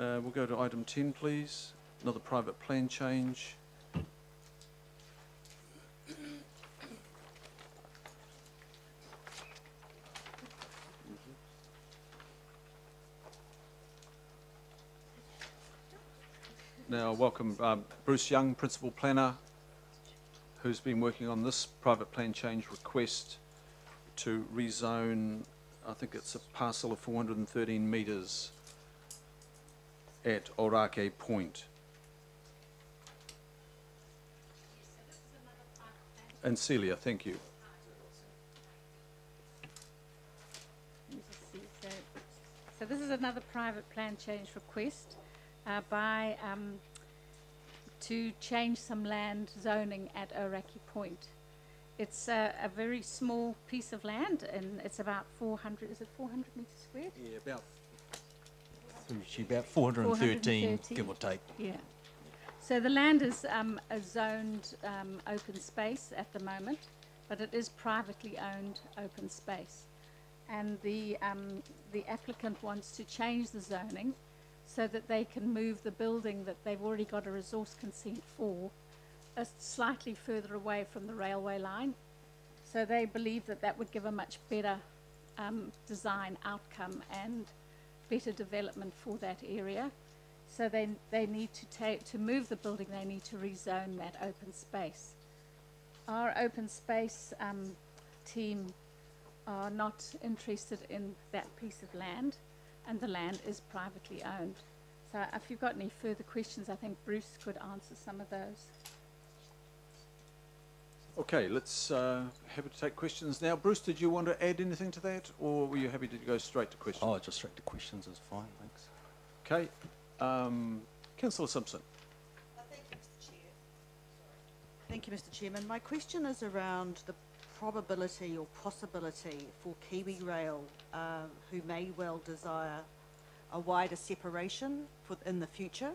We'll go to item 10, please. Another private plan change. Now, welcome Bruce Young, Principal Planner, who's been working on this private plan change request to rezone, I think it's a parcel of 413 metres at Orake Point. And Celia, thank you. So this is another private plan change request to change some land zoning at Orake Point. It's a very small piece of land, and it's about 400, is it 400 metres squared? Yeah, about 413, give or take. Yeah. So the land is a zoned open space at the moment, but it is privately owned open space. And the applicant wants to change the zoning so that they can move the building that they've already got a resource consent for slightly further away from the railway line. So they believe that that would give a much better design outcome and better development for that area. So they need to move the building, they need to rezone that open space. Our open space team are not interested in that piece of land, and the land is privately owned. So if you've got any further questions, I think Bruce could answer some of those. Okay, let's happy to take questions now. Bruce, did you want to add anything to that, or were you happy to go straight to questions? Oh, just straight to questions is fine, thanks. Okay. Councillor Simpson. Thank you, Mr. Chair. Thank you, Mr. Chairman. My question is around the probability or possibility for KiwiRail, who may well desire a wider separation in the future.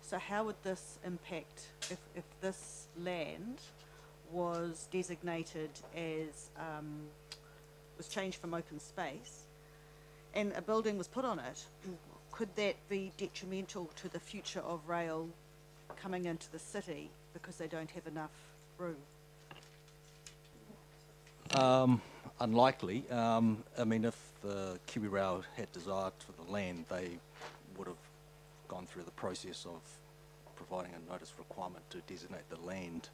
So how would this impact if this land was designated as, was changed from open space and a building was put on it? Could that be detrimental to the future of rail coming into the city because they don't have enough room? Unlikely. I mean, if the KiwiRail had desired for the land, they would have gone through the process of providing a notice requirement to designate the land.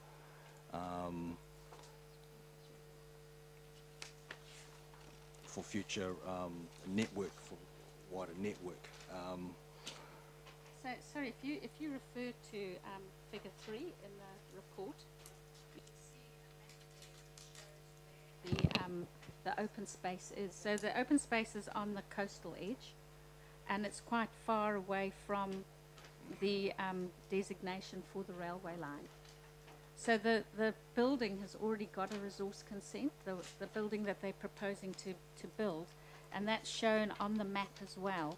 For future network, for wider network. So, sorry, if you refer to figure 3 in the report, you can see the open space is. So the open space is on the coastal edge, and it's quite far away from the designation for the railway line. So the building has already got a resource consent, the building that they're proposing to build, and that's shown on the map as well.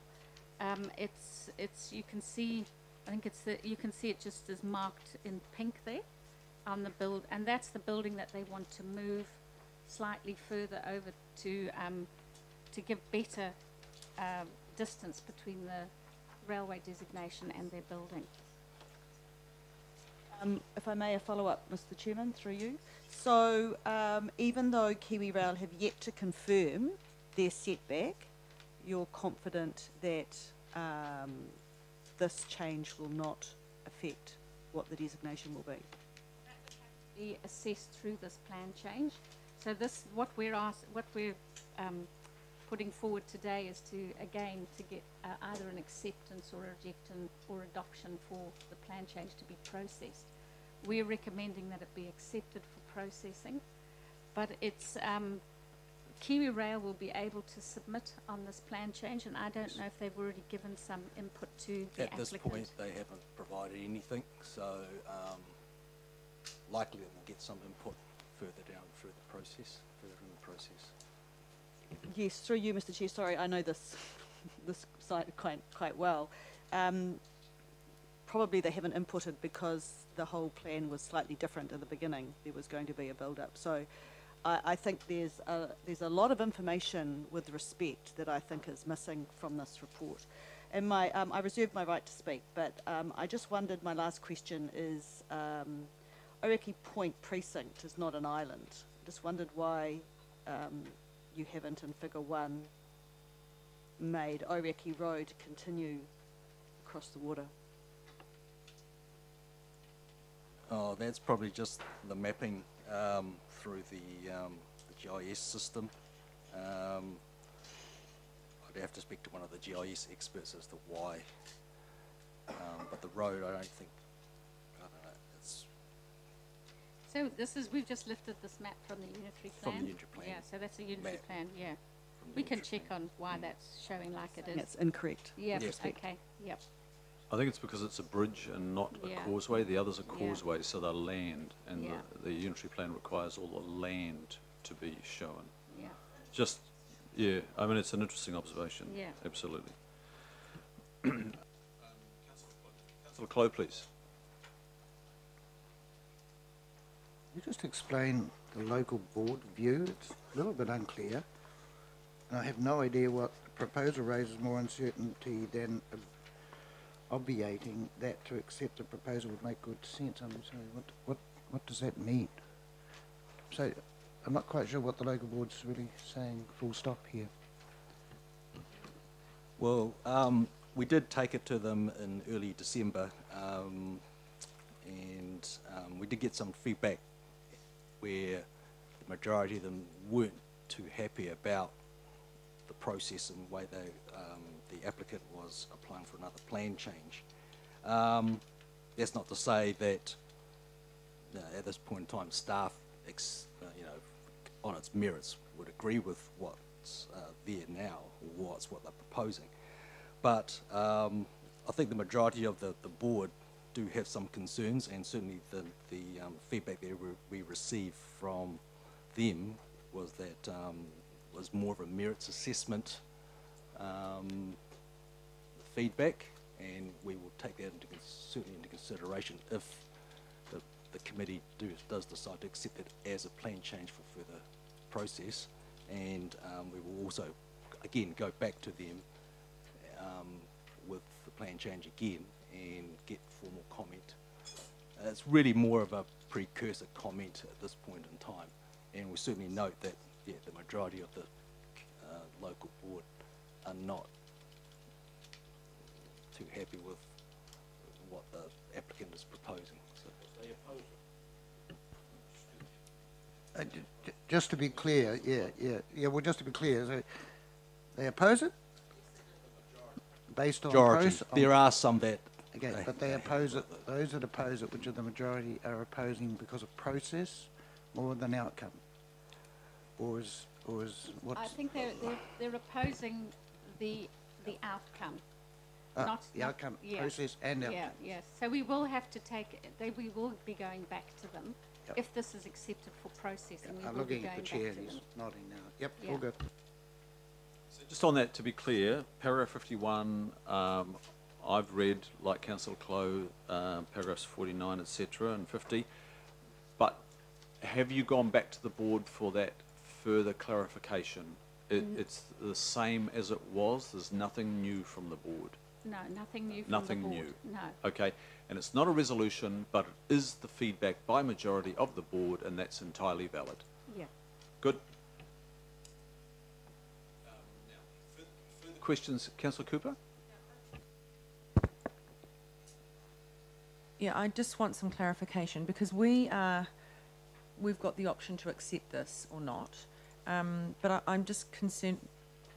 It's you can see, I think you can see it just as marked in pink there on the build, and that's the building that they want to move slightly further over to give better distance between the railway designation and their building. If I may, a follow-up, Mr. Chairman, through you. So even though KiwiRail have yet to confirm their setback, you're confident that this change will not affect what the designation will be? That would have to be assessed through this plan change. So this, what we're putting forward today is to get either an acceptance or or adoption for the plan change to be processed. We're recommending that it be accepted for processing, but it's KiwiRail will be able to submit on this plan change, and I don't know if they've already given some input to the applicant. At this point, they haven't provided anything, so likely that we'll get some input further down through the process, further in the process. Yes, through you, Mr. Chair. Sorry, I know this site quite well. Probably they haven't inputted because the whole plan was slightly different in the beginning. There was going to be a build-up. So I think there's a lot of information with respect that I think is missing from this report. And my, I reserve my right to speak, but I just wondered, my last question is, Oaki Point Precinct is not an island. Just wondered why you haven't in figure 1 made Oaki Road continue across the water. Oh, that's probably just the mapping through the GIS system. I'd have to speak to one of the GIS experts as to why. But the road, I don't know, it's So this is, we've just lifted this map from the unitary plan. From the unitary plan. Yeah, so that's a unitary Map. plan, yeah. from the We can unitary check plan. on why that's showing like it is. That's incorrect. Yeah, Yes. okay, yep. I think it's because it's a bridge and not a Yeah. causeway. The others are Yeah. causeways, so they're land, and Yeah. the unitary plan requires all the land to be shown. Yeah, Just, yeah, I mean, it's an interesting observation. Yeah. Absolutely. Councillor Clow, please. You just explain the local board view. It's a little bit unclear. And I have no idea what the proposal raises more uncertainty than obviating that to accept the proposal would make good sense. I'm sorry, what does that mean? So I'm not quite sure what the local board's really saying full stop here. Well, we did take it to them in early December, and we did get some feedback where the majority of them weren't too happy about the process and the way the applicant was applying for another plan change. That's not to say that at this point in time staff, on its merits, would agree with what's there now, or what they're proposing. But I think the majority of the board do have some concerns, and certainly the feedback that we received from them was that was more of a merits assessment feedback, and we will take that certainly into consideration if the committee does decide to accept it as a plan change for further process, and we will also again go back to them with the plan change again and get formal comment. It's really more of a precursor comment at this point in time, and we certainly note that the majority of the local board are not too happy with what the applicant is proposing. So they oppose it. Just to be clear, well, just to be clear, so they oppose it? Based on Majority. There are some that. Okay, but they oppose it, those that oppose it, which are the majority, are opposing because of process more than outcome? Or is what's... I think they're opposing the outcome. the outcome, yeah, process and outcome. Yeah, yes. So we will have to we will be going back to them Yep. if this is accepted for process, and we I'm will be looking going at the back chair to and them. he's nodding now. Yep, Yeah. all good. So just on that, to be clear, paragraph 51, I've read, like Councillor Clow, paragraphs 49, etc., and 50. But have you gone back to the board for that further clarification? It's the same as it was. There's nothing new from the board. No, nothing new from Nothing the board. new. No. Okay, and it's not a resolution, but it is the feedback by majority of the board, and that's entirely valid. Yeah. Good. Further questions, Councillor Cooper? Yeah, I just want some clarification because we've got the option to accept this or not, but I'm just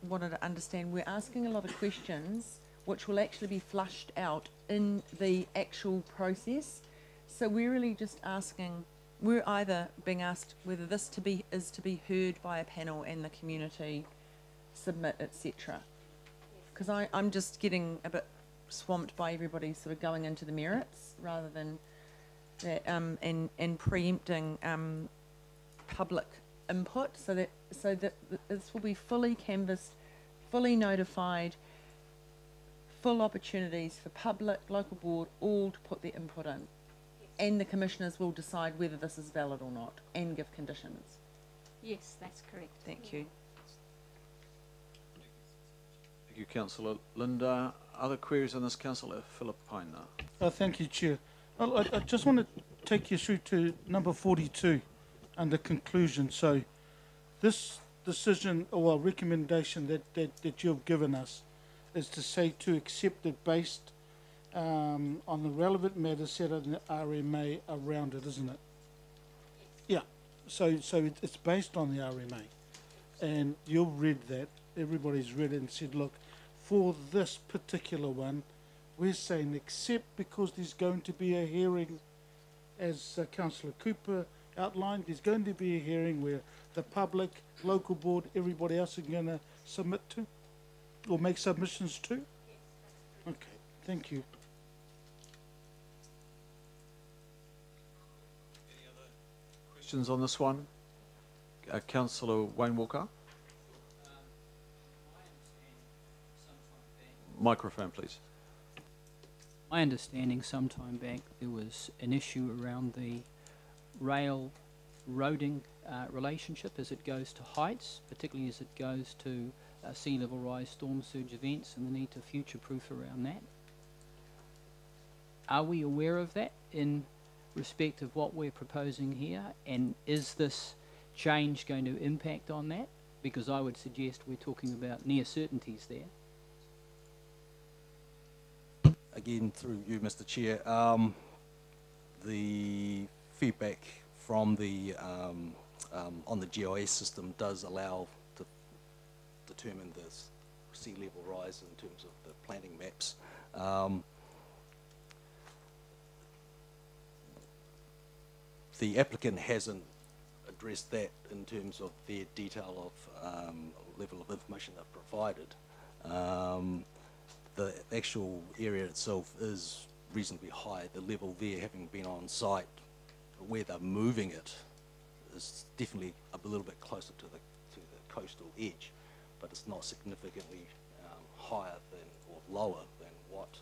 wanted to understand, we're asking a lot of questions which will actually be flushed out in the actual process. So we're really just asking, we're either being asked whether this is to be heard by a panel and the community submit, etc. Because I'm just getting a bit swamped by everybody sort of going into the merits rather than that, and preempting public input, so that this will be fully canvassed, fully notified, full opportunities for public, local board, all to put their input in. And the commissioners will decide whether this is valid or not and give conditions. Yes, that's correct. Thank you. Thank you, Councillor Linda. Other queries on this, Councillor Philip Pine now. Thank you, Chair. I just want to take you through to number 42 under conclusion. So this decision or recommendation that you've given us is to say to accept it based on the relevant matters set in the RMA around it, isn't it? Yeah. So it's based on the RMA. And you've read that, everybody's read it and said, look, for this particular one, we're saying except because there's going to be a hearing, as Councillor Cooper outlined, there's going to be a hearing where the public, local board, everybody else are going to submit to or make submissions to? Okay, thank you. Questions on this one? Councillor Wayne Walker? Microphone, please. My understanding some time back there was an issue around the rail roading relationship as it goes to heights, particularly as it goes to sea level rise, storm surge events, and the need to future-proof around that. Are we aware of that in respect of what we're proposing here, and is this change going to impact on that? Because I would suggest we're talking about near certainties there. Again, through you, Mr. Chair, the feedback from the on the GIS system does allow to determine the sea level rise in terms of the planning maps. The applicant hasn't addressed that in terms of their detail of level of information they've provided. The actual area itself is reasonably high. The level there, having been on site, where they're moving it, is definitely a little bit closer to the coastal edge, but it's not significantly higher than or lower than what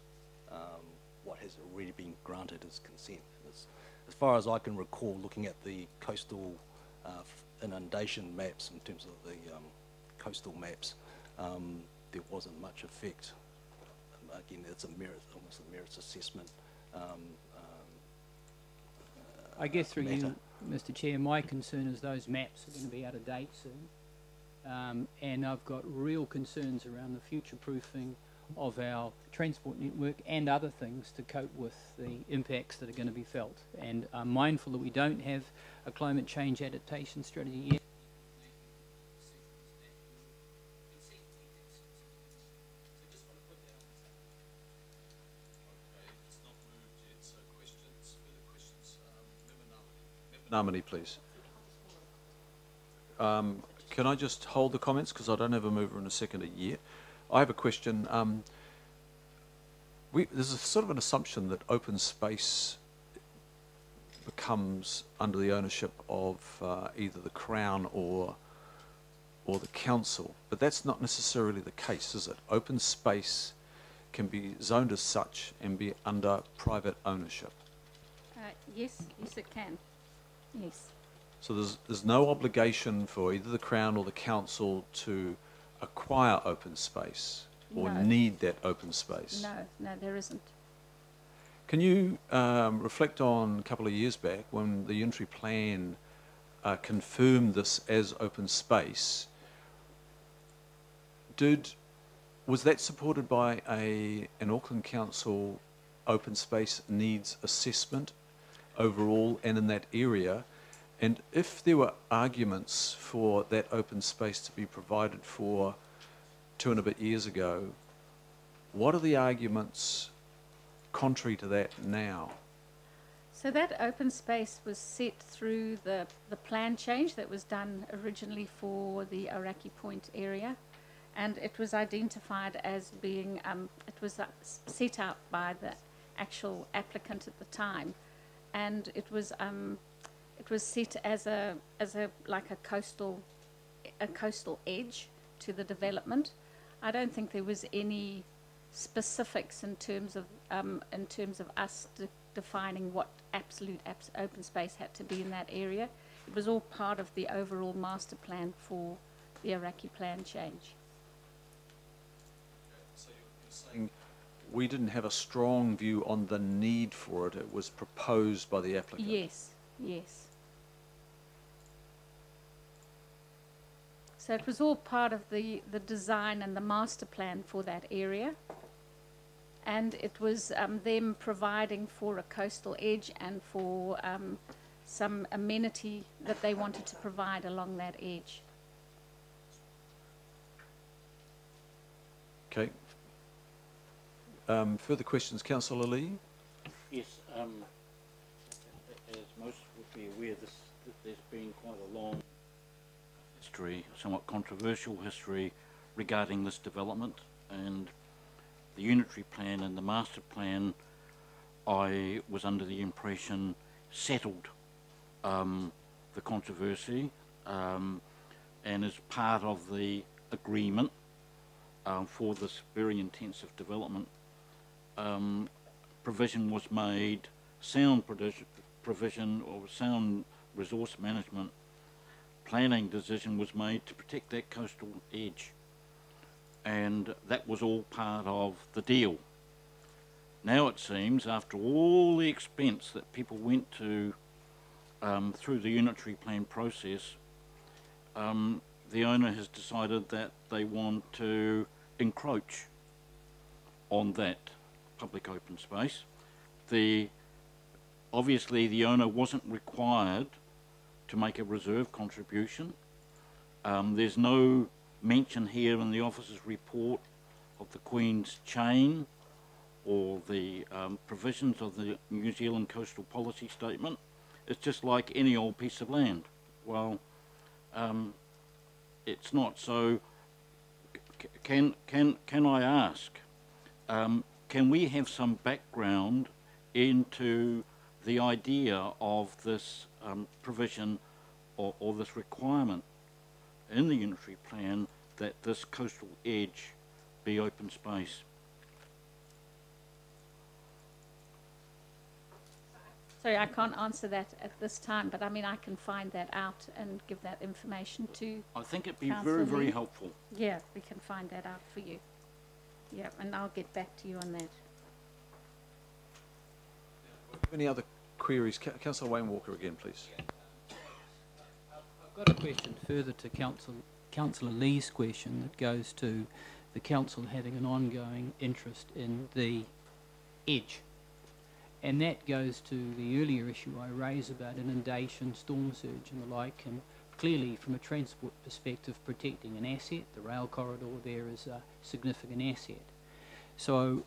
has already been granted as consent. As far as I can recall, looking at the coastal inundation maps in terms of the coastal maps, there wasn't much effect. Again, it's almost a merits assessment. I guess through matter. you, Mr. Chair, my concern is those maps are going to be out of date soon, and I've got real concerns around the future-proofing of our transport network and other things to cope with the impacts that are going to be felt. And I'm mindful that we don't have a climate change adaptation strategy yet. Namani, please. Can I just hold the comments because I don't have a mover and a seconder yet? I have a question. There's a sort of an assumption that open space becomes under the ownership of either the Crown or the council, but that's not necessarily the case, is it? Open space can be zoned as such and be under private ownership. Yes, it can. Yes. So there's no obligation for either the Crown or the council to acquire open space or No. need that open space. No, there isn't. Can you reflect on a couple of years back when the unitary plan confirmed this as open space? Was that supported by an Auckland Council open space needs assessment overall and in that area? And if there were arguments for that open space to be provided for 2 and a bit years ago, what are the arguments contrary to that now? So that open space was set through the plan change that was done originally for the Aoraki Point area, and it was identified as being, it was set out by the actual applicant at the time, and it was set as like a coastal edge to the development. I don't think there was any specifics in terms of us defining what absolute open space had to be in that area. It was all part of the overall master plan for the Aoraki plan change. So you're saying we didn't have a strong view on the need for it. It was proposed by the applicant. Yes, yes. So it was all part of the design and the master plan for that area. And it was them providing for a coastal edge and for some amenity that they wanted to provide along that edge. Okay. Further questions, Councillor Lee? Yes, as most would be aware, there's been quite a long history, somewhat controversial history regarding this development, and the unitary plan and the master plan, I was under the impression, settled the controversy, and as part of the agreement for this very intensive development, provision was made, sound provision or sound resource management planning decision was made to protect that coastal edge, and that was all part of the deal. Now it seems, after all the expense that people went to through the unitary plan process, the owner has decided that they want to encroach on that public open space. Obviously the owner wasn't required to make a reserve contribution. There's no mention here in the officer's report of the Queen's Chain or the provisions of the New Zealand Coastal Policy Statement. It's just like any old piece of land. Well, it's not. So can I ask, can we have some background into the idea of this provision or this requirement in the unitary plan that this coastal edge be open space? Sorry, I can't answer that at this time, but I mean, I can find that out and give that information to. I think it'd be Councillor very, very Lee. helpful. Yeah, we can find that out for you. Yeah, and I'll get back to you on that. Any other queries? Councillor Wayne Walker again, please. I've got a question further to Councillor Lee's question that goes to the council having an ongoing interest in the edge. And that goes to the earlier issue I raised about inundation, storm surge and the like, and clearly from a transport perspective protecting an asset, the rail corridor there is a significant asset. So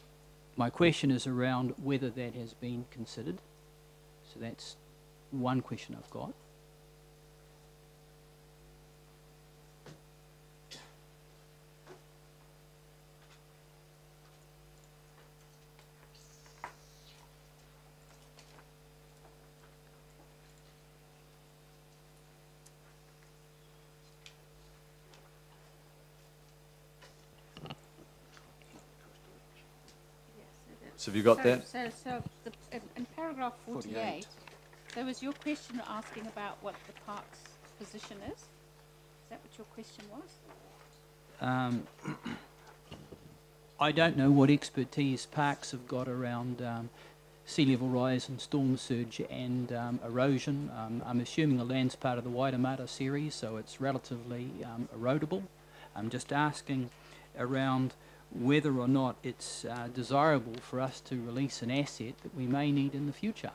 my question is around whether that has been considered. So that's one question I've got. So have you got that? In paragraph 48, there was your question asking about what the park's position is. Is that what your question was? I don't know what expertise parks have got around sea level rise and storm surge and erosion. I'm assuming the land's part of the Waitemata series, so it's relatively erodible. I'm just asking around whether or not it's desirable for us to release an asset that we may need in the future,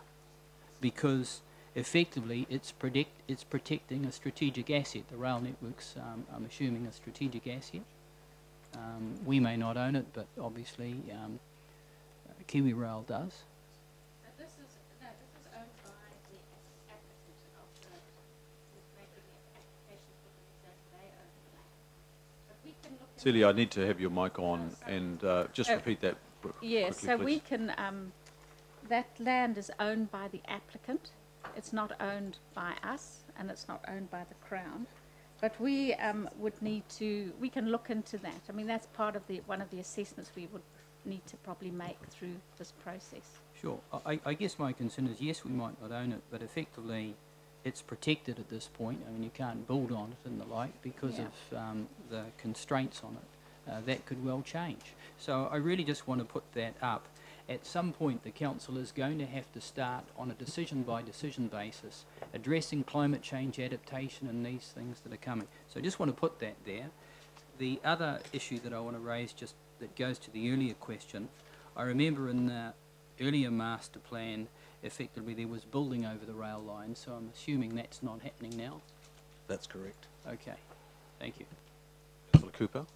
because effectively it's protecting a strategic asset. The rail network's, I'm assuming, a strategic asset. We may not own it, but obviously Kiwi Rail does. This is owned by the applicant of who's making the application for the reserve. They own the land. But we can look. Celia, I need to have your mic on and just repeat that Yeah, quickly, so please. we can, that land is owned by the applicant. It's not owned by us, and it's not owned by the Crown. But we would need to, we can look into that. I mean, that's part of one of the assessments we would need to probably make through this process. Sure. I guess my concern is, yes, we might not own it, but effectively it's protected at this point. I mean, you can't build on it and the like because Yeah. of the constraints on it. that could well change. So I really just want to put that up. At some point, the council is going to have to start on a decision-by-decision basis, addressing climate change adaptation and these things that are coming. So I just want to put that there. The other issue that I want to raise, just that goes to the earlier question, I remember in the earlier master plan, effectively there was building over the rail line, so I'm assuming that's not happening now? That's correct. Okay, thank you. Councillor Cooper.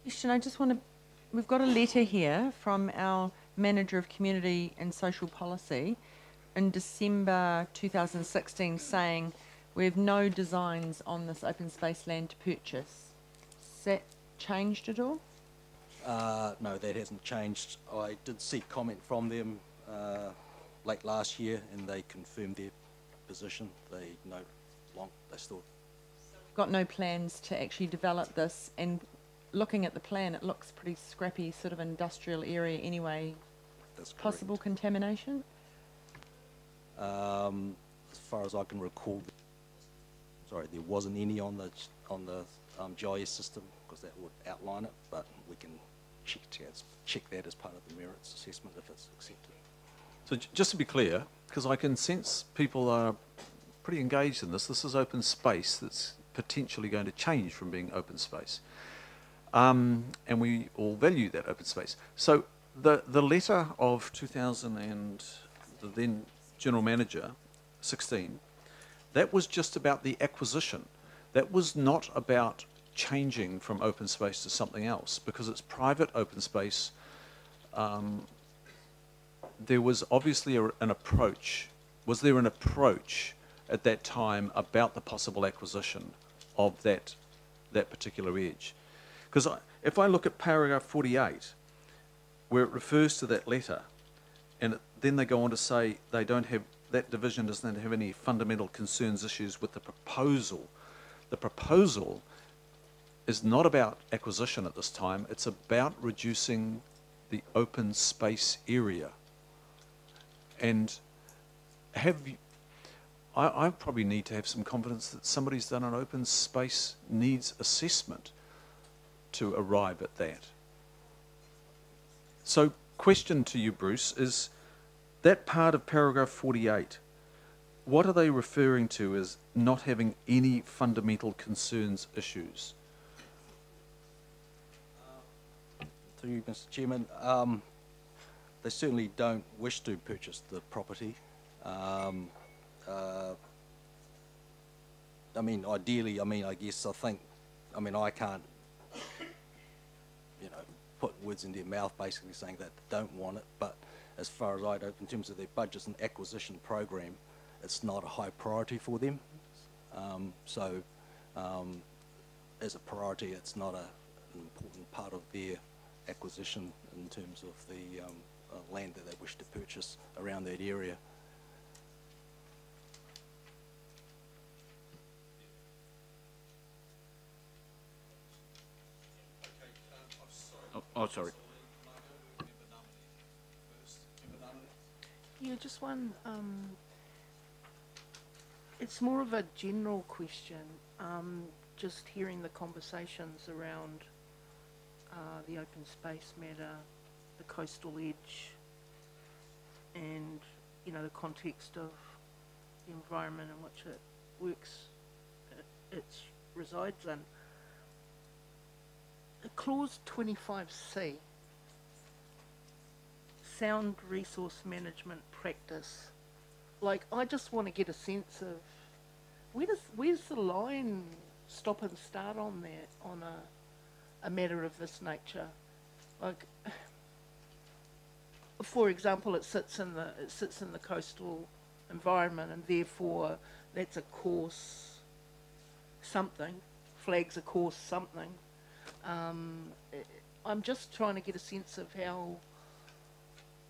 Question, I just want to, we've got a letter here from our Manager of Community and Social Policy in December 2016 saying we have no designs on this open space land to purchase. Has that changed at all? No, that hasn't changed. I did seek comment from them late last year, and they confirmed their position. They still Got no plans to actually develop this, and looking at the plan, it looks pretty scrappy, sort of industrial area anyway. That's correct. Possible contamination? As far as I can recall, sorry, there wasn't any on the GIS system because that would outline it, but we can check that as part of the merits assessment if it's accepted. So just to be clear, because I can sense people are pretty engaged in this, this is open space that's potentially going to change from being open space. And we all value that open space. So the letter of 2000 and the then General Manager, 16, that was just about the acquisition. That was not about changing from open space to something else, because it's private open space. There was obviously an approach. Was there an approach at that time about the possible acquisition of that particular edge? Because if I look at paragraph 48, where it refers to that letter, and then they go on to say they don't have, that division doesn't have any fundamental concerns, issues with the proposal. The proposal is not about acquisition at this time, it's about reducing the open space area. And I probably need to have some confidence that somebody's done an open space needs assessment to arrive at that. So question to you, Bruce, is that part of paragraph 48, what are they referring to as not having any fundamental concerns, issues? Through you, Mr. Chairman, they certainly don't wish to purchase the property. I mean, ideally, I guess I can't, put words in their mouth basically saying that they don't want it, but as far as I know, in terms of their budgets and acquisition program, it's not a high priority for them. As a priority, it's not an important part of their acquisition in terms of the land that they wish to purchase around that area. Oh, sorry. Yeah, just one. It's more of a general question. Just hearing the conversations around the open space matter, the coastal edge, and the context of the environment in which it works, it resides in. Clause 25C, sound resource management practice. Like, I just want to get a sense of where's the line stop and start on that, on a matter of this nature. Like, for example, it sits in the coastal environment, and therefore that's a course something, flags a course something. I'm just trying to get a sense of how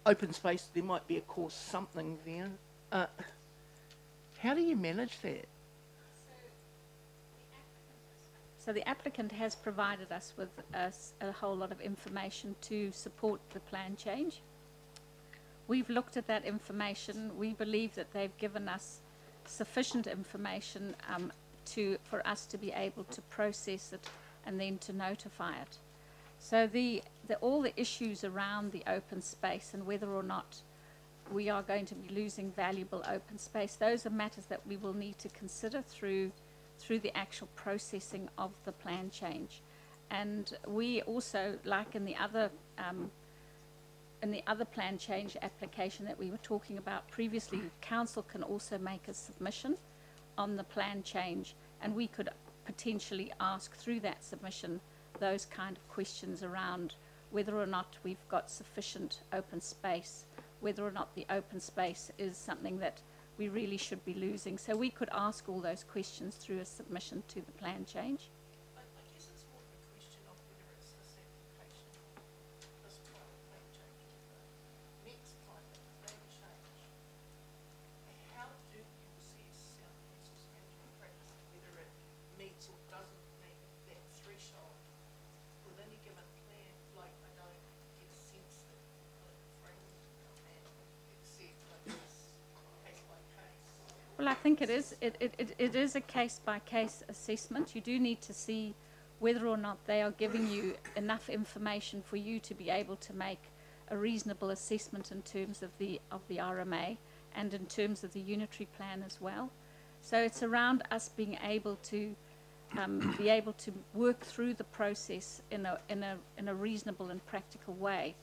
open space, there might be a course something there. How do you manage that? So the applicant has provided us with a whole lot of information to support the plan change. We've looked at that information. We believe that they've given us sufficient information for us to be able to process it and then to notify it. So all the issues around the open space and whether or not we are going to be losing valuable open space, those are matters that we will need to consider through the actual processing of the plan change. And we also, like in the other plan change application that we were talking about previously, council can also make a submission on the plan change, and we could potentially ask through that submission those kind of questions around whether or not we've got sufficient open space, whether or not the open space is something that we really should be losing. So we could ask all those questions through a submission to the plan change. I guess it's more of a question of whether it's this application or this private plan change or the next private plan change. How do you assess sound resource management practice, whether it meets or doesn't meet that threshold with any given plan? Like, I don't get a sense that the framework except like this case by case. Well, I think it is a case-by-case assessment. You do need to see whether or not they are giving you enough information for you to be able to make a reasonable assessment in terms of the RMA and in terms of the unitary plan as well. So it's around us being able to work through the process in a reasonable and practical way,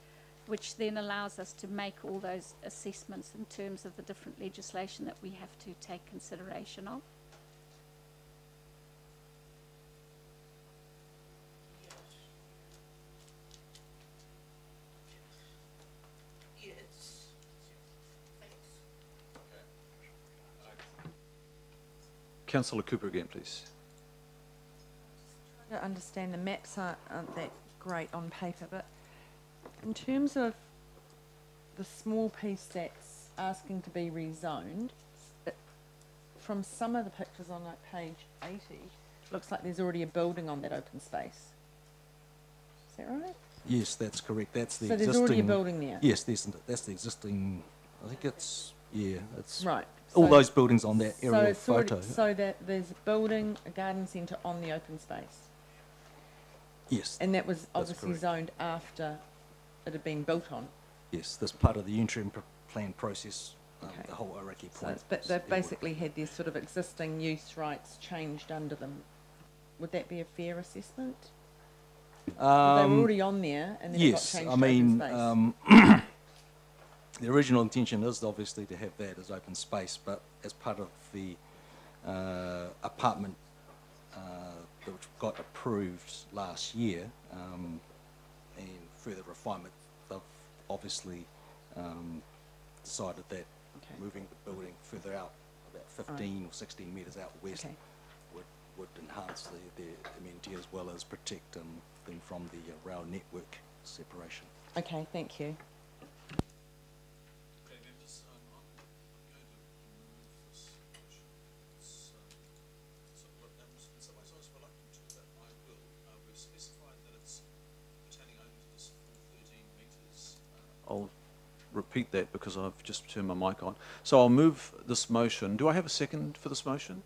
which then allows us to make all those assessments in terms of the different legislation that we have to take consideration of. Councillor Cooper again, please. I understand the maps aren't that great on paper, but in terms of the small piece that's asking to be rezoned, from some of the pictures on like page 80, looks like there's already a building on that open space. Is that right? Yes, that's correct. That's the So existing. there's already a building there? Yes, that's the existing. I think it's Right. all So- those buildings on that So aerial it's already, photo. so that there's a building, a garden centre on the open space, Yes, and that was That's obviously correct. zoned after it had been built on. yes, that's part of the interim plan process. Okay. The whole Araki So point. it's, but they've basically had their sort of existing use rights changed under them. Would that be a fair assessment? They were already on there, and then yes, it got I changed mean, to open space. the original intention is obviously to have that as open space, but as part of the apartment which got approved last year, and further refinement, they've obviously decided that Okay. moving the building further out, about 15 or 16 metres out west, Okay. would enhance the amenity as well as protect them from the rail network separation. Okay, thank you. Okay, members, I'm going to move this motion. In some ways I was reluctant to, but I will. We've specified that it's pertaining only to this full 13 metres. I'll repeat that because I've just turned my mic on. So I'll move this motion. Do I have a second for this motion?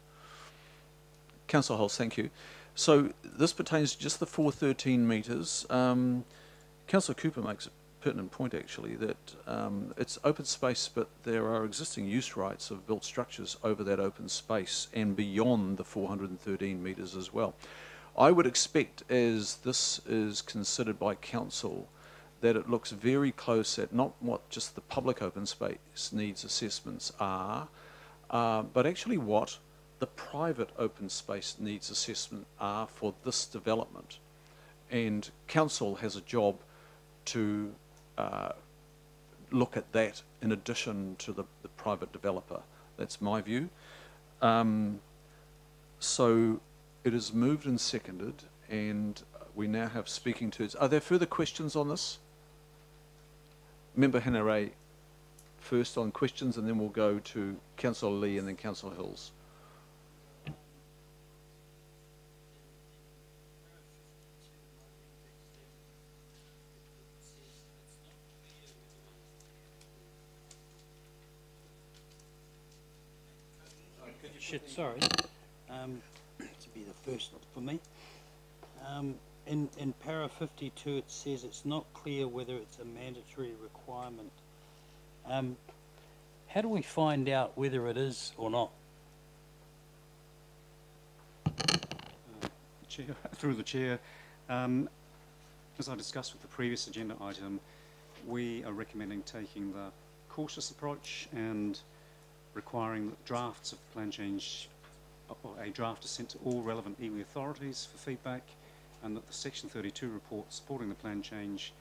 Councillor Holst, thank you. So this pertains to just the 413 metres. Councillor Cooper makes a pertinent point actually that it's open space, but there are existing use rights of built structures over that open space and beyond the 413 metres as well. I would expect, as this is considered by council, that it looks very close at not what just the public open space needs assessments are, but actually what the private open space needs assessment are for this development. And council has a job to look at that in addition to the private developer. That's my view. So it is moved and seconded, and we now have speaking to. Are there further questions on this? Member Henare first on questions, and then we'll go to Councillor Lee and then Councillor Hills. Sorry, to be the first for me. In para 52 it says it's not clear whether it's a mandatory requirement. How do we find out whether it is or not? Chair, through the chair, as I discussed with the previous agenda item, we are recommending taking the cautious approach and requiring that drafts of plan change, or a draft is sent to all relevant iwi authorities for feedback, and that the Section 32 report supporting the plan change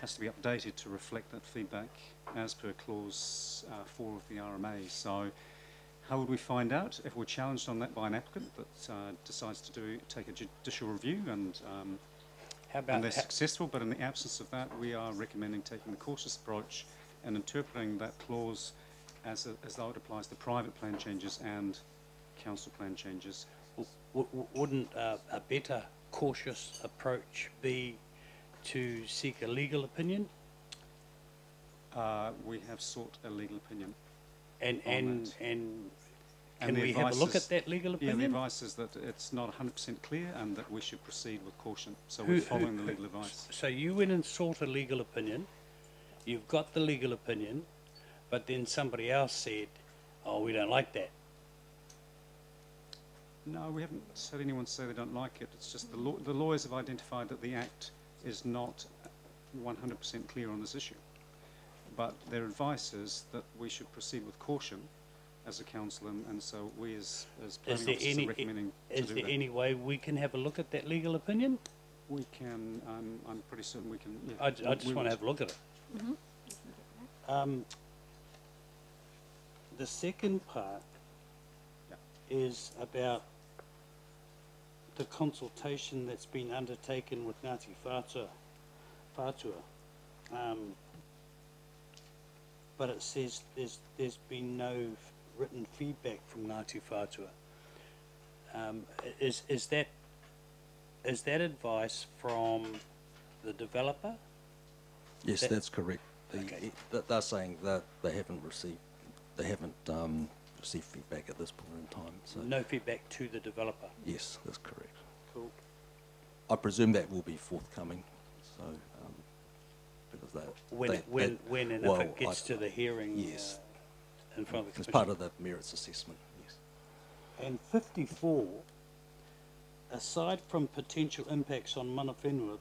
has to be updated to reflect that feedback as per clause 4 of the RMA. So how would we find out if we're challenged on that by an applicant that decides to take a judicial review and they're successful, but in the absence of that, we are recommending taking the cautious approach and interpreting that clause as though it applies to private plan changes and council plan changes. Wouldn't a better cautious approach be to seek a legal opinion? We have sought a legal opinion. And can we have a look at that legal opinion? Yeah, the advice is that it's not 100% clear and that we should proceed with caution. So we're following the legal advice. So you went and sought a legal opinion, you've got the legal opinion, but then somebody else said, oh, we don't like that. No, we haven't had anyone say they don't like it. It's just the lawyers have identified that the Act is not 100% clear on this issue. But their advice is that we should proceed with caution as a council, and so we as planning officers are recommending to do that. Is there any way we can have a look at that legal opinion? We can, I'm pretty certain we can, yeah. I just want to have a look at it. Mm-hmm. The second part is about the consultation that's been undertaken with Ngāti Whātua. But it says there's been no written feedback from Ngāti Whātua. Is that advice from the developer? Yes, that's correct. They're saying that they haven't received feedback at this point in time. So no feedback to the developer? Yes, that's correct. Cool. I presume that will be forthcoming. So because when and if it gets to the hearing, yes, in front of the Commission. As part of the merits assessment, yes. And 54, aside from potential impacts on mana whenua,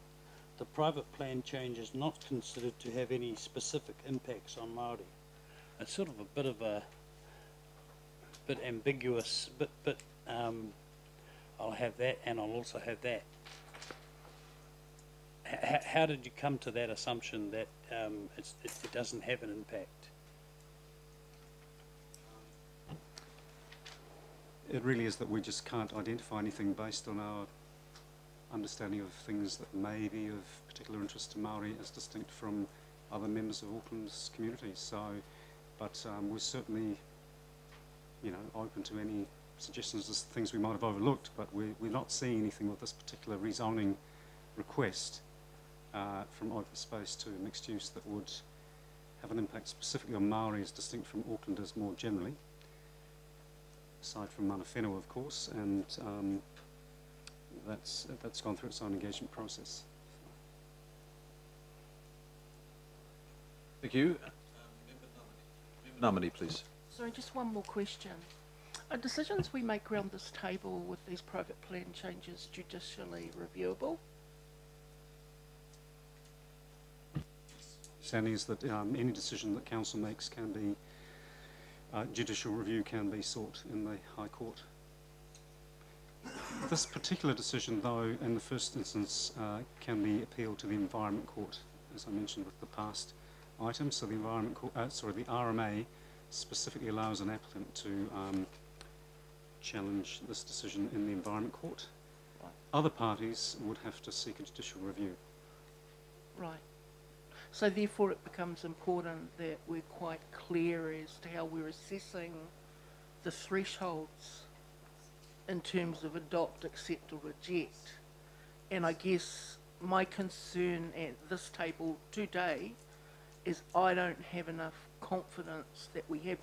the private plan change is not considered to have any specific impacts on Māori. It's sort of a bit ambiguous, but I'll have that and I'll also have that. How did you come to that assumption that it doesn't have an impact? It really is that we just can't identify anything based on our understanding of things that may be of particular interest to Māori as distinct from other members of Auckland's community. So, but we're certainly, open to any suggestions as things we might have overlooked, but we're not seeing anything with this particular rezoning request from open space to mixed use that would have an impact specifically on Māori as distinct from Aucklanders more generally, aside from mana whenua, of course, and that's gone through its own engagement process. Thank you. Member Namani, please. Sorry, just one more question. Are decisions we make around this table with these private plan changes judicially reviewable? Understanding is that any decision that council makes can be judicial review can be sought in the High Court. This particular decision, though, in the first instance, can be appealed to the Environment Court, as I mentioned with the past item. So the Environment Court, the RMA specifically allows an applicant to challenge this decision in the Environment Court. Right. Other parties would have to seek a judicial review. Right. So therefore it becomes important that we're quite clear as to how we're assessing the thresholds in terms of adopt, accept or reject. And I guess my concern at this table today is I don't have enough confidence that we have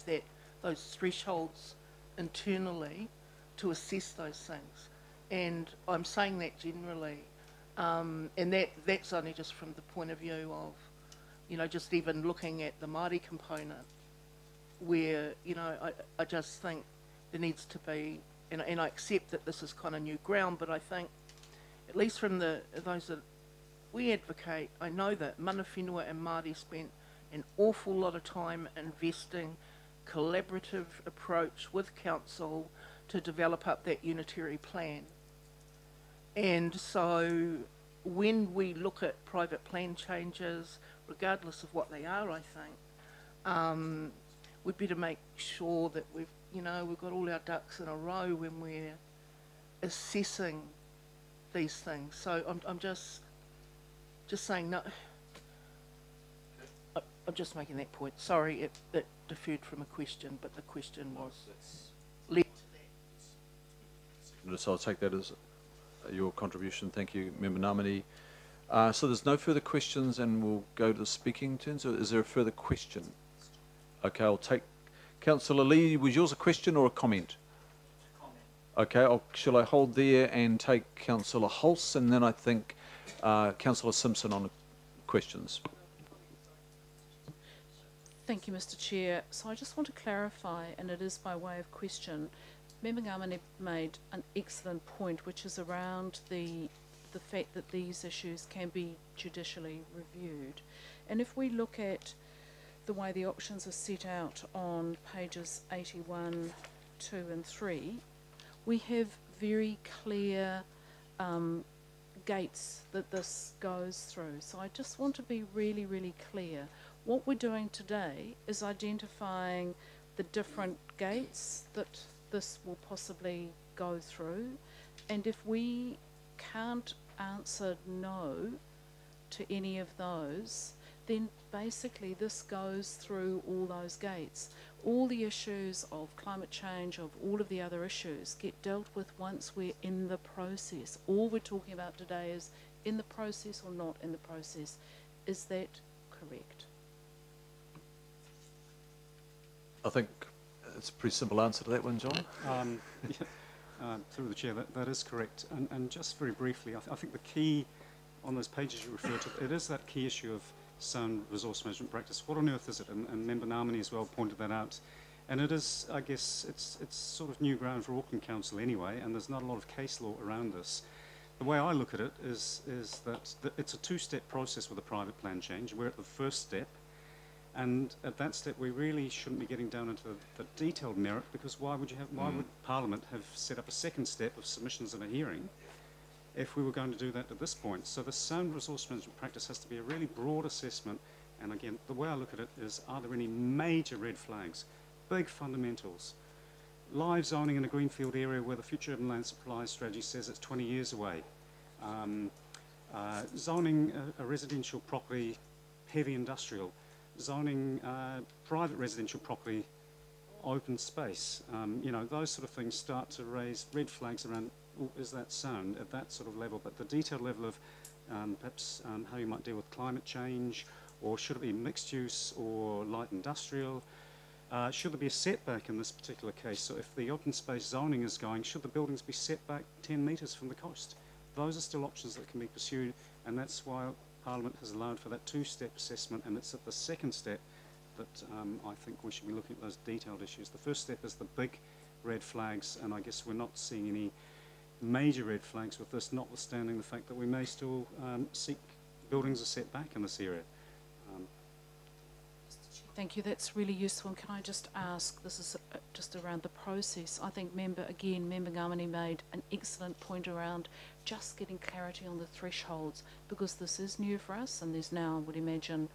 those thresholds internally to assess those things. And I'm saying that generally, and that's only just from the point of view of, you know, just even looking at the Māori component, where, you know, I just think there needs to be, and I accept that this is kind of new ground, but I think, at least from those that we advocate, I know that mana whenua and Māori spent an awful lot of time investing collaborative approach with council to develop up that unitary plan. And so when we look at private plan changes, regardless of what they are, I think, we'd better make sure that we've got all our ducks in a row when we're assessing these things. So I'm just saying no. I'm just making that point. Sorry, it deferred from a question, but the question was led to that. So I'll take that as your contribution. Thank you, Member Ngamani. So there's no further questions, and we'll go to the speaking turns. Is there a further question? Okay, I'll take Councillor Lee. Was yours a question or a comment? Okay, shall I hold there and take Councillor Hulse, and then I think Councillor Simpson on questions. Thank you, Mr. Chair. So I just want to clarify, and it is by way of question. Member Ngamani made an excellent point, which is around the fact that these issues can be judicially reviewed. And if we look at the way the options are set out on pages 81, 2 and 3, we have very clear gates that this goes through. So I just want to be really, really clear. What we're doing today is identifying the different gates that this will possibly go through, and if we can't answer no to any of those, then basically this goes through all those gates. All the issues of climate change, of all of the other issues, get dealt with once we're in the process. All we're talking about today is in the process or not in the process. Is that correct? I think it's a pretty simple answer to that one, John. Through the chair, that is correct. And just very briefly, I think the key on those pages you refer to, it is that key issue of sound resource management practice. What on earth is it? And Member Ngamani as well pointed that out. And it is, I guess, it's sort of new ground for Auckland Council anyway, and there's not a lot of case law around this. The way I look at it is that it's a two-step process with a private plan change. We're at the first step. And at that step, we really shouldn't be getting down into the detailed merit, because why would Parliament have set up a second step of submissions and a hearing if we were going to do that at this point? So the sound resource management practice has to be a really broad assessment. And again, the way I look at it is, are there any major red flags, big fundamentals? Live zoning in a greenfield area where the future urban land supply strategy says it's 20 years away. Zoning a residential property, heavy industrial. Zoning private residential property, open space. You know, those sort of things start to raise red flags around, is that sound at that sort of level? But the detailed level of perhaps how you might deal with climate change, or should it be mixed use or light industrial? Should there be a setback in this particular case? So if the open space zoning is going, should the buildings be set back 10 metres from the coast? Those are still options that can be pursued, and that's why Parliament has allowed for that two-step assessment, and it's at the second step that I think we should be looking at those detailed issues. The first step is the big red flags, and I guess we're not seeing any major red flags with this, notwithstanding the fact that we may still seek buildings are set back in this area. Thank you, that's really useful. And can I just ask, this is just around the process. I think Member Ngamani made an excellent point around just getting clarity on the thresholds, because this is new for us, and there's now, I would imagine,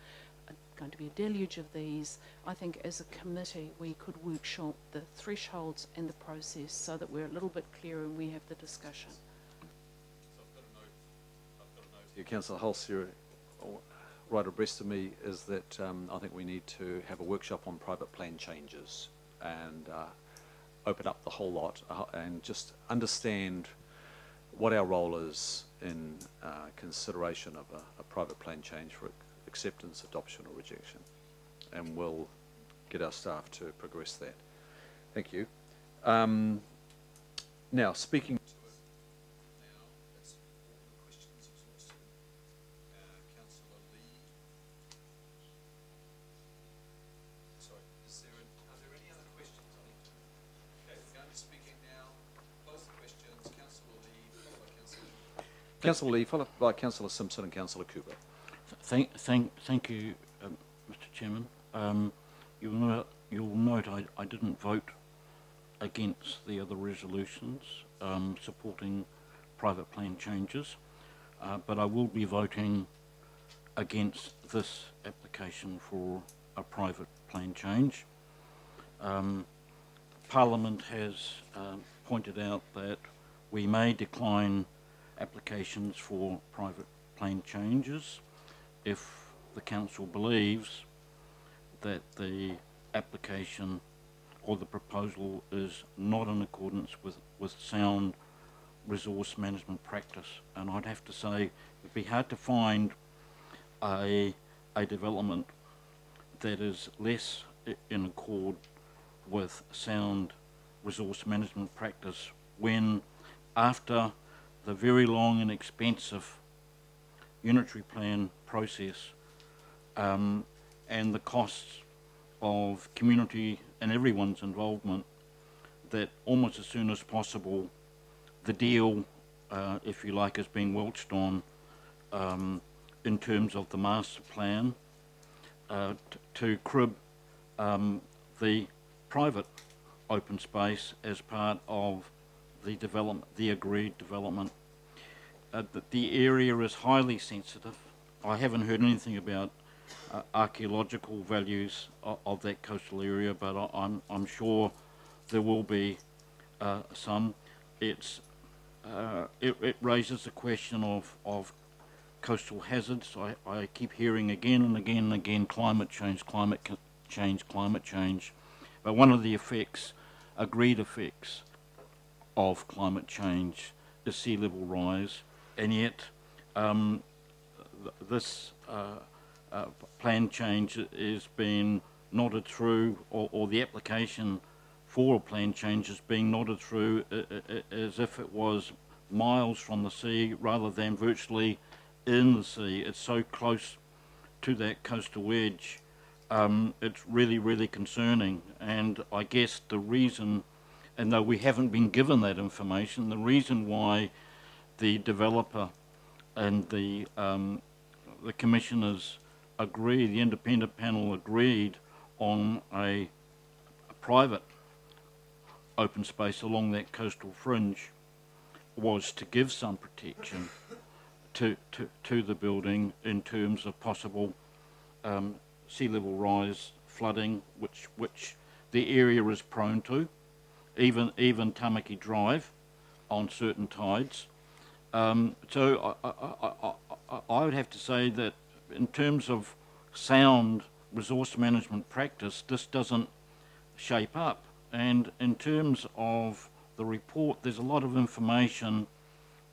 going to be a deluge of these. I think as a committee we could workshop the thresholds and the process so that we're a little bit clearer and we have the discussion. So I've got a note here, Councillor Hulse here, right abreast of me, is that I think we need to have a workshop on private plan changes and open up the whole lot and just understand what our role is in consideration of a private plan change for acceptance, adoption or rejection. And we'll get our staff to progress that. Thank you. Now, speaking to Councillor Lee, followed by Councillor Simpson and Councillor Cooper. Thank you, Mr. Chairman. You'll note I didn't vote against the other resolutions supporting private plan changes, but I will be voting against this application for a private plan change. Parliament has pointed out that we may decline applications for private plan changes if the council believes that the application or the proposal is not in accordance with sound resource management practice. And I'd have to say it'd be hard to find a development that is less in accord with sound resource management practice when, after the very long and expensive unitary plan process and the costs of community and everyone's involvement, that almost as soon as possible the deal, if you like, is being welched on in terms of the master plan to crib the private open space as part of the development, the agreed development. The area is highly sensitive. I haven't heard anything about archaeological values of that coastal area, but I'm sure there will be some. It raises the question of coastal hazards. I keep hearing again and again and again climate change. But one of the effects, agreed effects of climate change is sea level rise, and yet this plan change is being nodded through, or the application for a plan change is being nodded through as if it was miles from the sea rather than virtually in the sea. It's so close to that coastal edge. It's really, really concerning, and I guess the reason, and though we haven't been given that information, the reason why the developer and the commissioners agreed, the independent panel agreed on a private open space along that coastal fringe was to give some protection to the building in terms of possible sea level rise, flooding, which the area is prone to, even Tamaki Drive on certain tides. So I would have to say that in terms of sound resource management practice, this doesn't shape up. And in terms of the report, there's a lot of information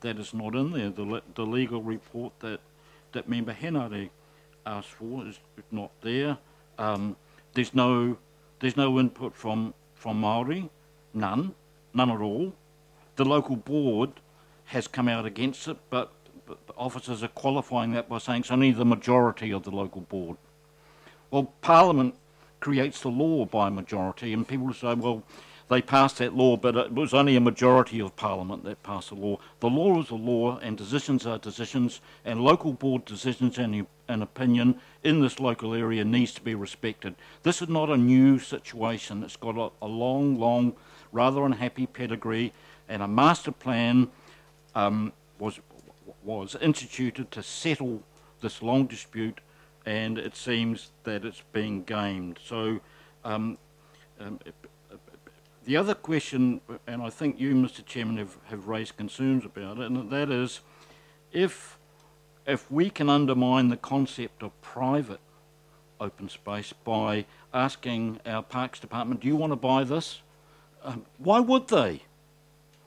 that is not in there. The legal report that Member Henare asked for is not there. There's no input from Māori, none at all. The local board has come out against it, but officers are qualifying that by saying it's only the majority of the local board. Well, Parliament creates the law by majority, and people say, well, they passed that law, but it was only a majority of Parliament that passed the law. The law is a law, and decisions are decisions, and local board decisions and opinion in this local area needs to be respected. This is not a new situation. It's got a long, rather unhappy pedigree, and a master plan was instituted to settle this long dispute, and it seems that it's being gamed. So the other question, and I think you, Mr. Chairman, have raised concerns about it, and that is if we can undermine the concept of private open space by asking our Parks Department, do you want to buy this? Why would they?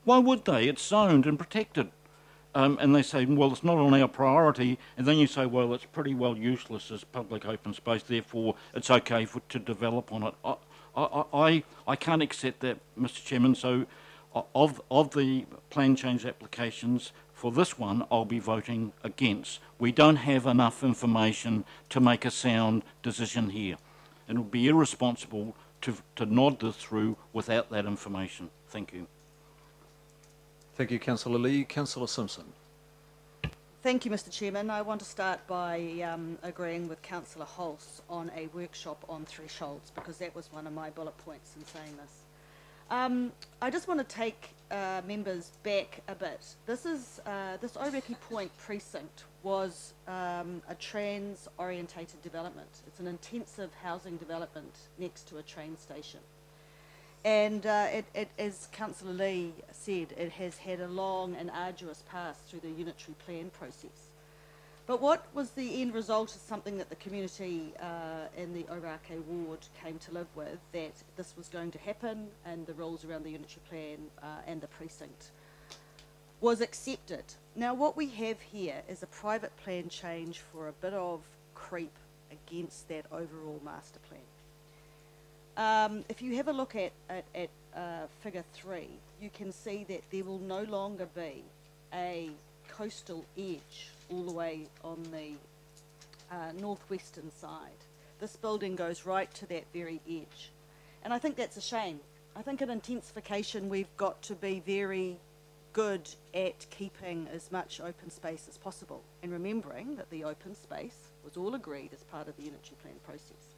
Why would they? It's zoned and protected. And they say, well, it's not on our priority, and then you say, well, it's pretty well useless as public open space, therefore it's okay to develop on it. I can't accept that, Mr. Chairman, so of the plan change applications, for this one I'll be voting against. We don't have enough information to make a sound decision here. It would be irresponsible to nod this through without that information. Thank you. Thank you, Councillor Lee. Councillor Simpson. Thank you, Mr Chairman. I want to start by agreeing with Councillor Hulse on a workshop on thresholds, because that was one of my bullet points in saying this. I just want to take members back a bit. This Ōrākei Point precinct was a trans-orientated development. It's an intensive housing development next to a train station. And as Councillor Lee said, it has had a long and arduous path through the unitary plan process. But what was the end result is something that the community in the Ōrākei ward came to live with, that this was going to happen, and the rules around the unitary plan and the precinct was accepted. Now what we have here is a private plan change for a bit of creep against that overall master plan. If you have a look at figure 3, you can see that there will no longer be a coastal edge all the way on the northwestern side. This building goes right to that very edge. And I think that's a shame. I think in intensification we've got to be very good at keeping as much open space as possible, and remembering that the open space was all agreed as part of the unitary plan process.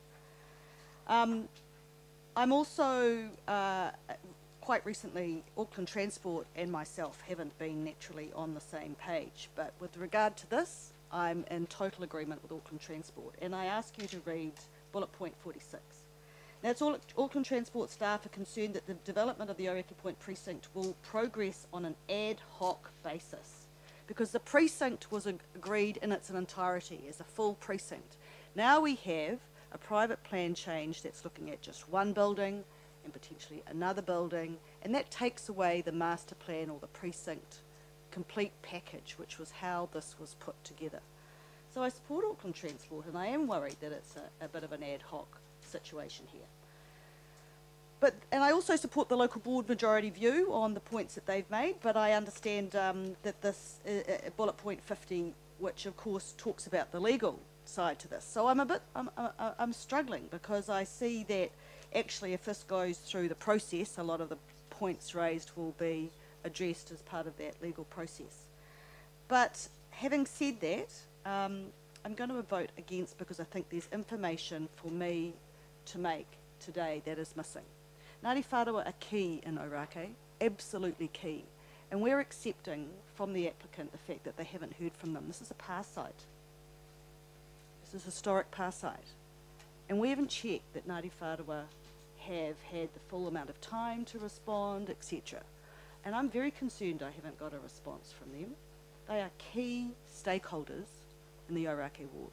I'm also, quite recently, Auckland Transport and myself haven't been naturally on the same page, but with regard to this, I'm in total agreement with Auckland Transport, and I ask you to read bullet point 46. Now, it's all Auckland Transport staff are concerned that the development of the Ōrākei Point precinct will progress on an ad hoc basis, because the precinct was agreed in its entirety as a full precinct. Now we have a private plan change that's looking at just one building and potentially another building, and that takes away the master plan or the precinct complete package, which was how this was put together. So I support Auckland Transport, and I am worried that it's a bit of an ad hoc situation here. And I also support the local board majority view on the points that they've made, but I understand that this bullet point 50, which of course talks about the legal side to this. So I'm struggling, because I see that actually if this goes through the process, a lot of the points raised will be addressed as part of that legal process. But having said that, I'm going to vote against, because I think there's information for me to make today that is missing. Ngāti Whātua are key in Ōrākei, absolutely key. And we're accepting from the applicant the fact that they haven't heard from them. This is a pass site. This is historic pass site. And we haven't checked that Ngāti Whātua have had the full amount of time to respond, etc. And I'm very concerned I haven't got a response from them. They are key stakeholders in the Ōrākei ward.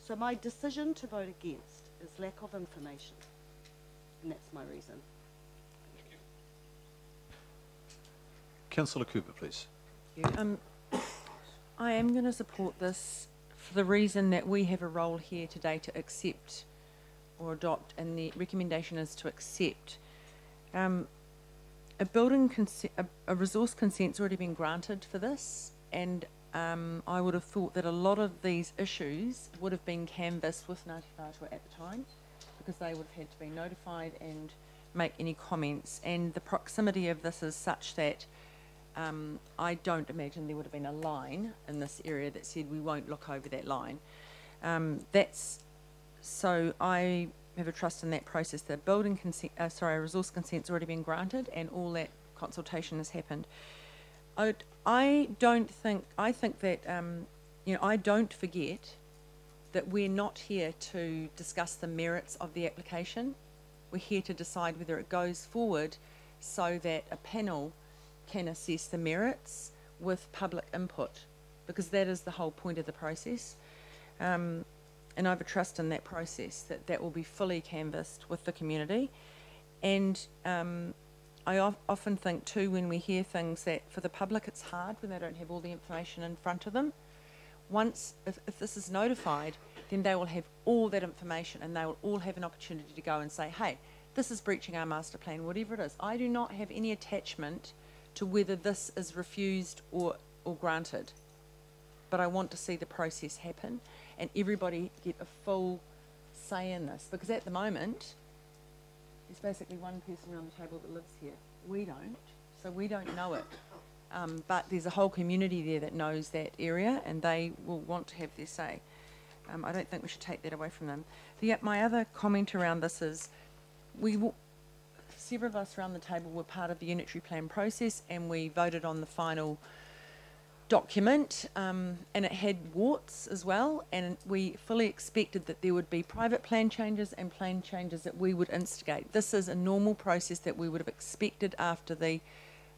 So my decision to vote against is lack of information. And that's my reason. Councillor Cooper, please. I am going to support this for the reason that we have a role here today to accept or adopt, and the recommendation is to accept. A resource consent's already been granted for this, and I would have thought that a lot of these issues would have been canvassed with Ngāti Whātua at the time, because they would have had to be notified and make any comments, and the proximity of this is such that I don't imagine there would have been a line in this area that said we won't look over that line. So I have a trust in that process. The building consent, resource consent's already been granted, and all that consultation has happened. I think that I don't forget that we're not here to discuss the merits of the application. We're here to decide whether it goes forward so that a panel can assess the merits with public input, because that is the whole point of the process. And I have a trust in that process, that will be fully canvassed with the community. And I often think too, when we hear things, that for the public it's hard when they don't have all the information in front of them. If this is notified, then they will have all that information, and they will all have an opportunity to go and say, hey, this is breaching our master plan, whatever it is. I do not have any attachment to whether this is refused or granted, but I want to see the process happen and everybody get a full say in this, because at the moment there's basically one person around the table that lives here. We don't, so we don't know it. But there's a whole community there that knows that area, and they will want to have their say. I don't think we should take that away from them. My other comment around this is, several of us around the table were part of the unitary plan process, and we voted on the final document, and it had warts as well, and we fully expected that there would be private plan changes and plan changes that we would instigate. This is a normal process that we would have expected after the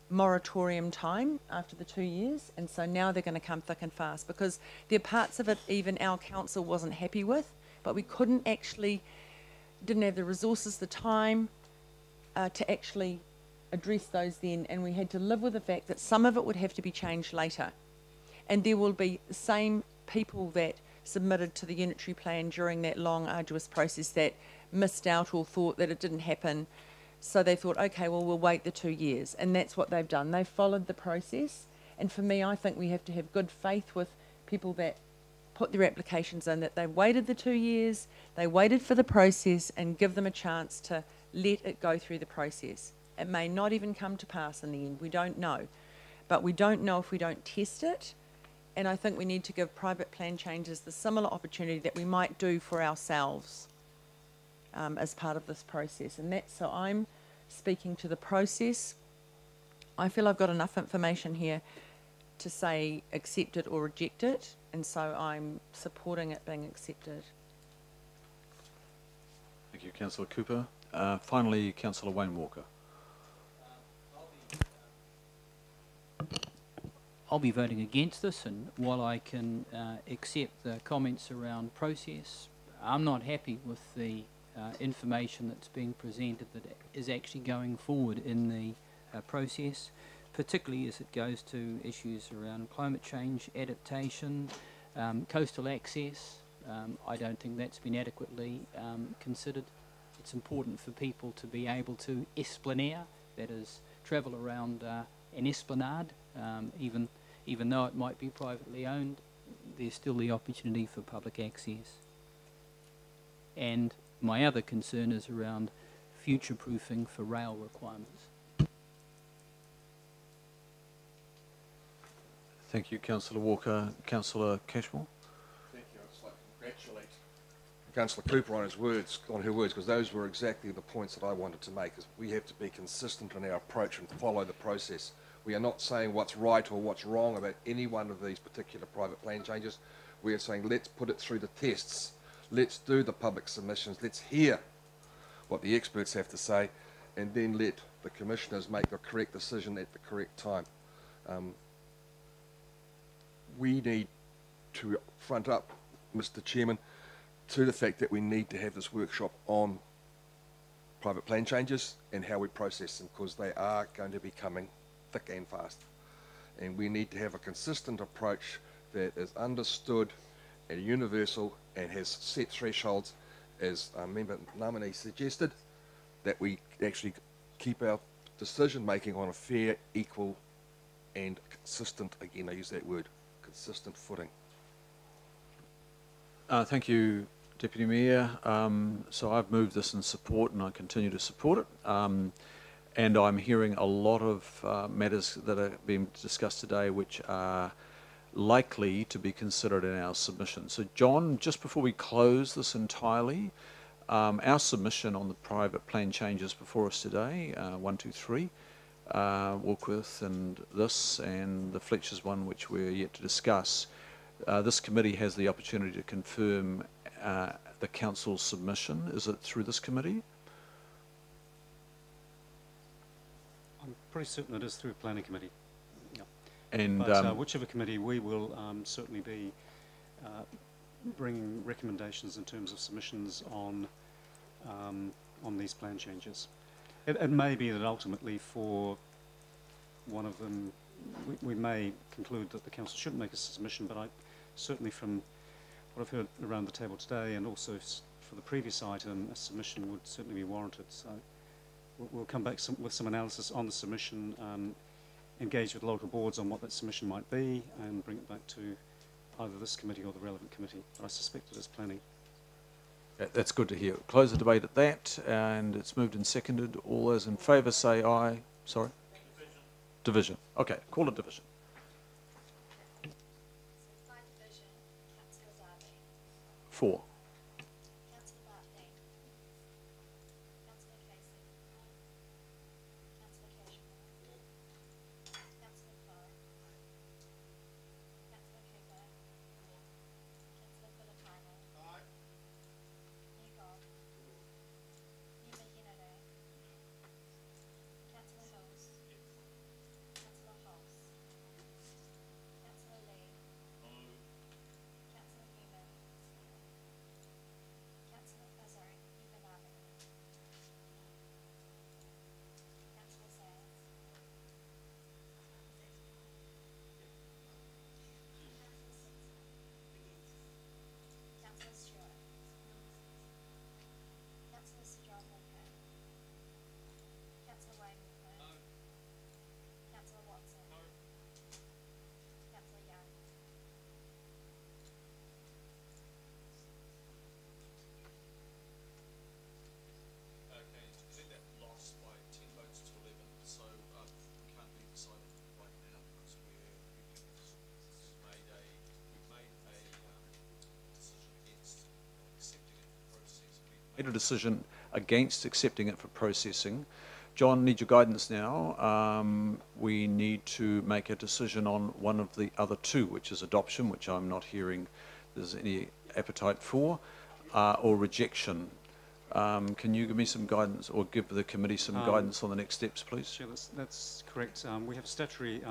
moratorium time, after the 2 years, and so now they're going to come thick and fast, because there are parts of it even our council wasn't happy with, but we didn't have the resources, the time to actually address those then, and we had to live with the fact that some of it would have to be changed later. And there will be the same people that submitted to the unitary plan during that long, arduous process that missed out or thought that it didn't happen. So they thought, okay, well, we'll wait the 2 years. And that's what they've done. They've followed the process. And for me, I think we have to have good faith with people that put their applications in, that they waited the 2 years, they waited for the process, and give them a chance to let it go through the process. It may not even come to pass in the end. We don't know. But we don't know if we don't test it. And I think we need to give private plan changes the similar opportunity that we might do for ourselves as part of this process. And that's, so I'm speaking to the process. I feel I've got enough information here to say accept it or reject it, and so I'm supporting it being accepted. Thank you, Councillor Cooper. Finally, Councillor Wayne Walker. I'll be voting against this, and while I can accept the comments around process, I'm not happy with the information that's being presented that is actually going forward in the process, particularly as it goes to issues around climate change, adaptation, coastal access. I don't think that's been adequately considered. It's important for people to be able to esplanade, that is, travel around an esplanade, even though it might be privately owned, there's still the opportunity for public access. And my other concern is around future-proofing for rail requirements. Thank you, Councillor Walker. Councillor Cashmore. Thank you. I'd just like to congratulate Councillor Cooper on her words, because those were exactly the points that I wanted to make. Is we have to be consistent in our approach and follow the process. We are not saying what's right or what's wrong about any one of these particular private plan changes. We are saying let's put it through the tests. Let's do the public submissions. Let's hear what the experts have to say, and then let the commissioners make the correct decision at the correct time. We need to front up, Mr. Chairman, to the fact that we need to have this workshop on private plan changes and how we process them, because they are going to be coming thick and fast. And we need to have a consistent approach that is understood and universal and has set thresholds, as Member Namani suggested, that we actually keep our decision making on a fair, equal and consistent, again I use that word, consistent footing. Thank you, Deputy Mayor. So I've moved this in support, and I continue to support it. And I'm hearing a lot of matters that are being discussed today which are likely to be considered in our submission. So John, just before we close this entirely, our submission on the private plan changes before us today, 1, 2, 3, Walkworth and this, and the Fletcher's one which we're yet to discuss. This committee has the opportunity to confirm the council's submission. Is it through this committee? I'm pretty certain it is through planning committee. Yeah. And but whichever committee, we will certainly be bringing recommendations in terms of submissions on these plan changes. It may be that ultimately for one of them we may conclude that the council shouldn't make a submission, but I certainly, from what I've heard around the table today and also for the previous item, a submission would certainly be warranted. So we'll come back with some analysis on the submission, engage with local boards on what that submission might be, and bring it back to either this committee or the relevant committee. But I suspect it is planning. That's good to hear. Close the debate at that, and it's moved and seconded. All those in favour say aye. Sorry? Division. Okay, call it division. By division, councillors Arby, 4. councillor Bartley, councillor Casey, councillor Cashmore, councillor Clark, councillor Cooper, councillor Filipino, New Gold, New Mahinere, councillor Hills, councillor Hulse, councillor Lee, councillor Newman, Newman Army, councillor Sands, councillor Stewart, councillor Sir John Walker, councillor Wayne Whitman, councillor Watson, councillor Young. Okay, I think that lost by 10 votes to 11, so can't be decided right now because we made a decision against accepting it for processing. We made a decision against accepting it for processing. John, need your guidance now. We need to make a decision on one of the other two, which is adoption, which I'm not hearing there's any appetite for, or rejection. Can you give me some guidance, or give the committee some guidance on the next steps, please? Chair, that's correct. We have statutory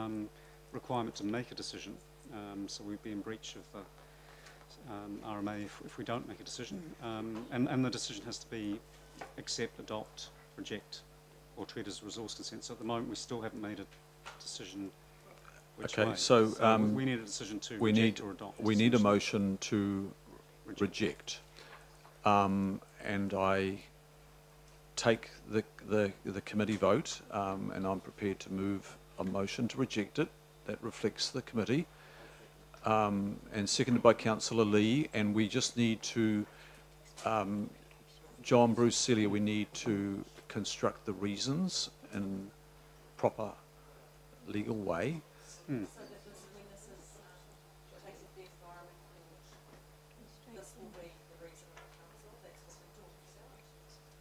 requirement to make a decision, so we'd be in breach of the RMA if we don't make a decision. And the decision has to be accept, adopt, reject, or treat as resource consent. So at the moment we still haven't made a decision which way. So we need a decision to reject or adopt. We need a motion to reject. And I take the committee vote, and I'm prepared to move a motion to reject it. That reflects the committee, and seconded by Councillor Lee. And we just need to, John, Bruce, Celia, we need to construct the reasons in proper legal way.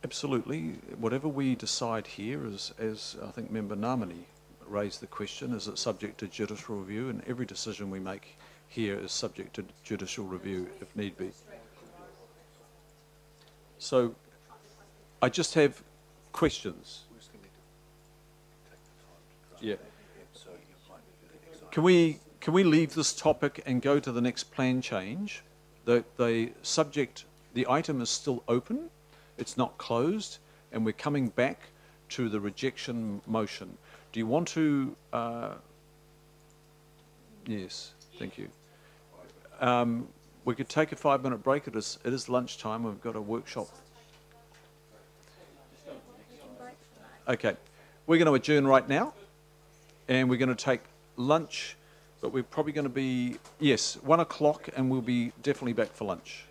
Absolutely. Whatever we decide here is, as I think Member Namani raised the question, is it subject to judicial review? And every decision we make here is subject to judicial review if need be. So I just have questions. Yeah. Can we leave this topic and go to the next plan change? The item is still open. It's not closed, and we're coming back to the rejection motion. Do you want to? Yes, thank you. We could take a 5-minute break. It is lunchtime. We've got a workshop. Okay, we're going to adjourn right now, and we're going to take lunch, but we're probably going to be, yes, 1 o'clock, and we'll be definitely back for lunch.